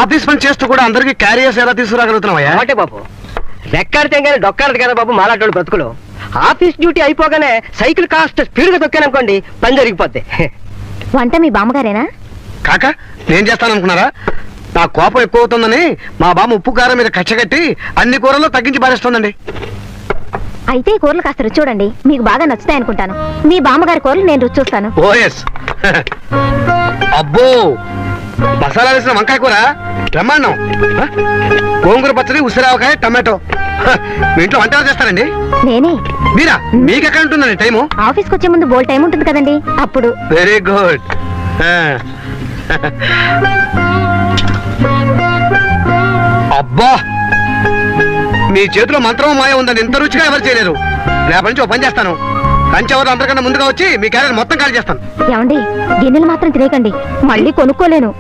Office పని చేస్తూ కూడా అందరికి క్యారియర్స్ ఎలా తీసుకురాగలుగుతున్నావయ్యా? అంటే బాబు రెక్కాడితే కానీ డొక్కాడదు కదా బాబు మాలాటోళ్ళు బ్రతుకులు. ఆఫీస్ డ్యూటీ అయిపోగానే సైకిల్ కాస్త స్పీడ్ గా తొక్కాననుకోండి పని జరిగిపోద్ది. వంట మీ బామ్మగారేనా? కాక నేను చేస్తాననుకున్నారా? నా కోపం ఎక్కువ అవుతుందని మా బామ్మ ఉప్పు కారం మీద కచ్చగట్టి అన్ని కూరల్లో తగ్గించి పారేస్తుందండి. అయితే ఈ కూరలు కాస్త రుచి చూడండి, మీకు బాగా నచ్చుతాయి అనుకుంటాను. మీ బామ్మగారి కూరలు నేను రుచి చూస్తాను. ఓఎస్. అబ్బో, మసాలా వేసిన వంకాయ కూర బ్రహ్మాండం. గోంగూర పచ్చడి, ఉసిరావకాయ, టమాటో. మీ ఇంట్లో వంట ఎవరు చేస్తారండి? నేనే. మీరా? మీకెక్కడ ఉంటుందండి టైము? ఆఫీస్కి వచ్చే ముందు బోల్ టైం ఉంటుంది కదండి, అప్పుడు. Very good. అబ్బా, మీ చేతిలో మంత్రం మాయ ఉందని ఇంత రుచిగా ఎవరు చేయలేరు. రేపటి నుంచి ఓ పని చేస్తాను, కంచెవరు అందరికన్నా ముందుగా వచ్చి మీ క్యారెట్ మొత్తం ఖాళీ చేస్తాను. ఏమండి, గిన్నెలు మాత్రం తినేయకండి, మళ్ళీ కొనుక్కోలేను.